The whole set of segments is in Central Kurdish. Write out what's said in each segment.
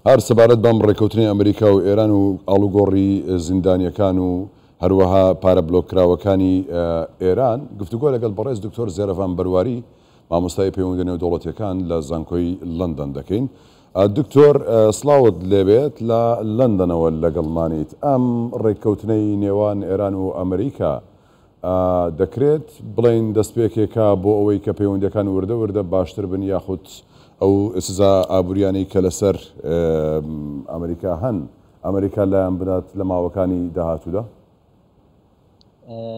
هەر سەبارەت بەم ڕێکەوتنی ئەمریکا و ئێران و ئاڵوگۆڕی زیندانیەکان و هەروەها پارە بلۆکراوەکانی ئێران گفتوگۆ لەگەڵ بەڕێز دکتۆر زێرەفان بەرواری مامۆستای پەیوەندی نێودەوڵەتیەکان لە زانکۆی لەندەن دەکەین. دکتۆر سڵاوت لێبێت لە لەندەنەوە لەگەڵمانیت. ئەم ڕێککەوتنەی نێوان ئێران و ئەمریکا دەکرێت بڵین دەستپێکێکە بۆ ئەوەی کە پەیوەندیەکان وردە وردە باشتر بن یاخود ئەو سزا ئابوووریانەی کە لەسەر ئەمریکا هەن ئەمریکا لایەن بدات لە ماوەکانی داهاتوودا؟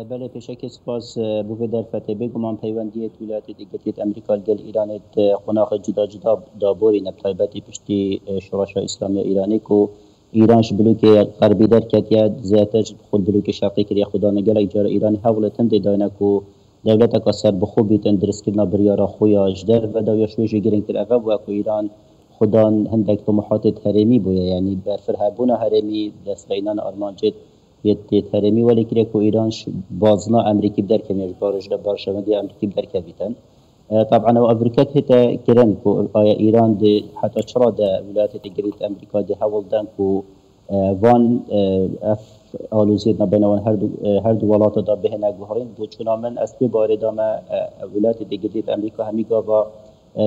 بله پیشکی سپاس بوده در فتح بگمان پیوندیت ولایت دیگریت امریکا گل ایرانت خناق جدا جدا دابوری نبتایبتی پشتی شورش اسلامی ایرانی کو ایرانش بلوک غربی در کتیاد زیاتر خود بلوک شرقی کری خدا نگل ایجار ایرانی حولتن دیداینه کو دولت کسر بخوب بیتن درست کردن بریارا خویاش در و داویا شویش گرنگ تر اغب و کو ایران خدا هندک طموحات هرمی بوده یعنی برفرهبون هرمی دستگینان آرمانجت یه هرمی ولی که کو ایران بازنا امریکی بدر کمیش بارش ده بارشوندی امریکی بدر کبیتن طبعا و امریکا هتا کرن کو آیا ایران ده حتی چرا ده ولایت دیگریت امریکا ده حول دن کو وان اف آلوزیت نبینوان هر دو ولایت دا بهنه گهرین بود چون من اصلی باردام ولایت دیگریت امریکا همیگا و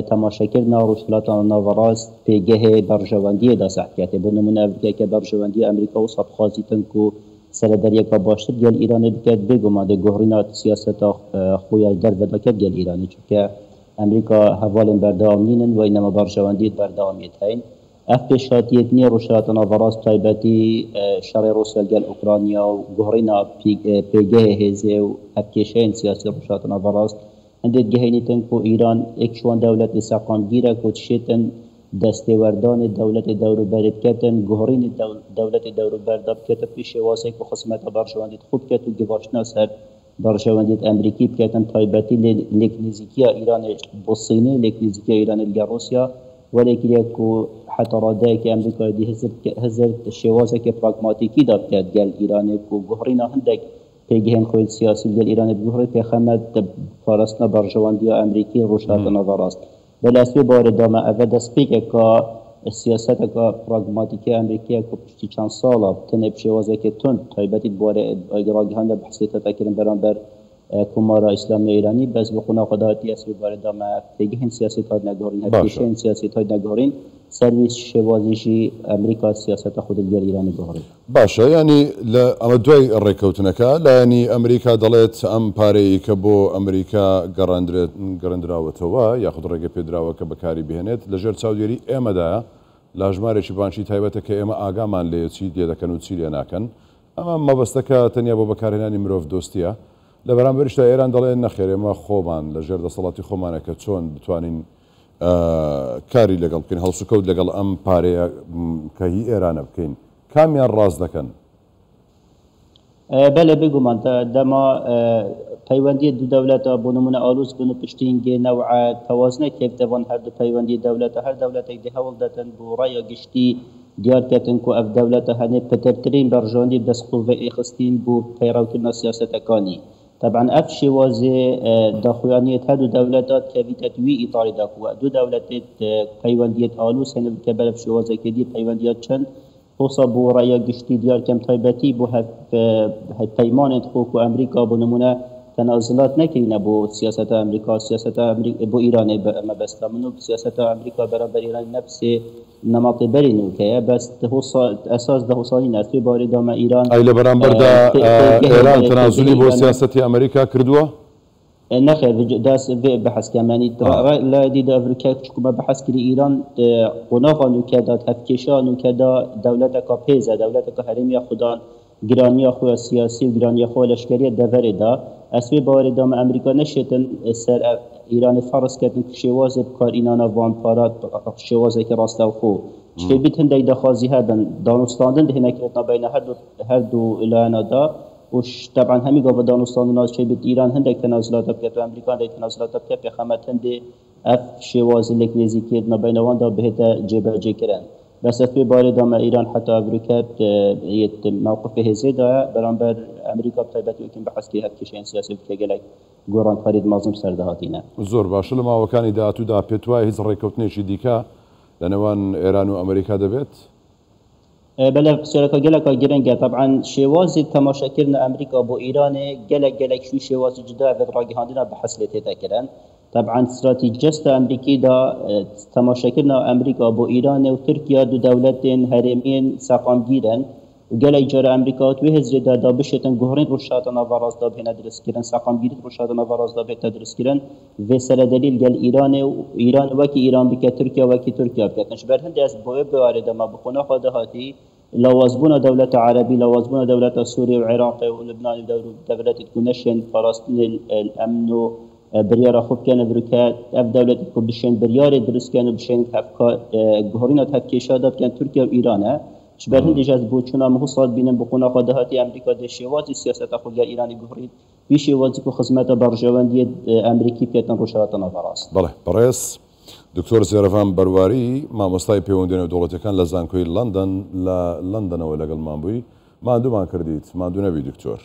تماشاگر ناروشلاتان ناوراست پیگه برجواندی دا سحکیت بونمون امریکا که برجواندی امریکا و صبخازیتن کو سردریه که باشتر گل ایران بکرد بگماده گهرینات سیاست خویا در وداکت گل ایرانی چون که امریکا حوال بردامینن و اینما برجواندی بردامیت هین اف پیشاتیت نی روشلاتان ناوراست تایبتی شر روسیل گل اوکراینیا و گهرینا پیگه هزه و افکشین سیاسی روشلاتان ناوراست هندید گهینیتن کو ایران اکشوان دولت ساقان گیره کو تشیتن دستوردان دولت دورو برد کتن گهرین دولت دورو برداب کت پیش واسه کو خصمت برجواندید خوب کت و گواشنا سر برجواندید امریکی کتن تایبتی لکنزیکیا ایران بوسینه لکنزیکیا ایران الروسیا ولیکن کو حتی راده که امریکا دی هزار شوازه که پراگماتیکی داد کت گل ایران کو گهرینا هندک پیگهن خوی سیاسی گل ایران گهری پیخمد فارسنا برجواندی امریکی روشات نظراست بلاسوی بار دام اول دسپیک که سیاست که پراگماتیکی امریکی که پشتی چند ساله تنب شوازه که تون تایبتی بار اگراگهان در بحثیت تکریم برانبر کمارا اسلامی ایرانی بس بخونا قداتی اسوی بار دام پیگهن سیاست ها نگارین هدیشن سیاست ها نگارین سرویس شوازیشی امریکا سیاست خود الجر ایرانی گهری باشه یعنی اما دوای ڕێکەوتنەکە لا ینی ئەمریکا دەڵێت ئەم پارەی کە بۆ ئەمریکا گەڕاندراوەتەوە یاخود ڕێگە پێدراوە کە بەکاری بهێنێت لەژێر چاودێری ئێمەدایە لە ژمارێکی بانشی تایبەتە کە ئێمە ئاگامان لێ چی لێ دەکەن و چی لێ ناکەن ئەمە مەبەستەکە تەنیا بۆ بەکارهێنانی مرۆڤ دۆستیە لە بەرامبەریشدا ئێران دەڵێن نەخێر ئێمە خۆمان لەژێر دەسەڵاتی خۆمانە کە چۆن بتوانین کاری لەگەڵ بکەین هەڵسوکەوت لەگەڵ ئەم پارەیە کە هی ئێرانە بکەین کامیان ڕاست دەکەن؟ بله بگومان دما پیوندی دو دولت بو نمونه آلوز بنو پشتینگی نوع توازنه که دوان هر دو پیوندی دولت هر دولت ایده حول داتن بو رای گشتی دیار کتن کو اف دولت هنه پترترین برجاندی دست قوه اخستین بو پیروکرنا سیاست اکانی طبعا اف شوازه داخوانیت هر دو دولتات که وی اطاری داکو دو دولتت پیوندیت آلوز هنه که بلف شوازه که دی پیوندیت چند خصوصا بو رای گشتی دیار کم تایبتی بو پیمان خوک و امریکا بو نمونه تنازلات نکنه بو سیاست امریکا بو ایران مبسته منو سیاست امریکا برابر ایران نفس نمط برینو که بس اساس ده حسانی نسوی باری دام ایران ای لبرانبر دا ایران تنازلی بو سیاست امریکا کردوه؟ نخیر داس بحث کمانی لا دید امریکا چکمه بحث کری ایران قناقا نوکدا تفکیشا نوکدا دولت کا پیزه دولت کا حرمی خودان گرانی خو سیاسی و گرانی خو لشکری دوره دا اسوی باری دام امریکا نشتن سر ایران فرض کردن که شواز بکار اینانا وان پارات شوازه که راست خو چه بیتن دیده خازی هدن دانستاندن ده نکرتنا بین هر دو الانا دا وش طبعا همي قبل دانستان الناس شيء بإيران هندك تنازلات بكت وأمريكا هندك تنازلات بكت بخامة هندي اف شواز اللي نزيكيت ما بين واندا بهتا جبا جكران بس في بارد ما إيران حتى أمريكا يت موقفه زيادة برانبر أمريكا بطيبت يمكن بحث كي هكشين سياسي بكجلك جوران فريد مازم سردهاتينا زور باش لما وكان إذا أتودا بتواي هز ريكوتنيش ديكا لەنێوان ئێران و ئەمریکا دەبێت؟ بەلە پرسیارەکە گەلێکە گرنگە طبعا شێوازی تەماشاکردنە ئەمریکا بۆ ئیرانێ گەلێک شوی شێوازی جدا بێت ڕاگەهاندنا بە حەسلێ تێداکردن طبعا استراتیجیستە ئەمریکیدا تەماشاکردنە ئەمریکا بۆ ئیرانێ و تورکیا دوو دەولەتên هەرێمیên سەقامگیرن و gelek cara Amerîka wê hezrê da bişêtin guherîn rûşata nava rast da bêne diristkirin seqamgirî rûşata nava rast da bête diristkirin vê seredelîl gel Îranê û Îran wekî Îran bike Tirkiye wekî Tirkiye biketin ji ber hindê ez bi wê biarê de me bi xwe xwe de hatî lawazbûna dewleta Erebî lawazbûna dewleta Sûriye û Iraqê û Libnanê devletê ku neşên parastinê emn û biryara xwe bikene virûke ev dewletê ku bişên biryarê diristken û bişên guherîna hevkêşa da bikin Tirkiye û Îran e ji ber hindê ez bû çûna me sal bînin bi xwe xwe de hatî Amerîka dê şêwazî siyaseta xwe gel Îranê guherîn wî şêwazî ku xizmeta berjewendiyê Amerîkî biketin rûşata nava rast. بەڵێ بەڕێز دکتۆر زێرەفان بەرواری مامۆستای پەیوەندی نێودوڵەتیەکان لە زانکۆی لەندەن لە لەندەنەوە لەگەڵمان بووی ماندوومان کردیت ماندوو نەبی دکتۆر.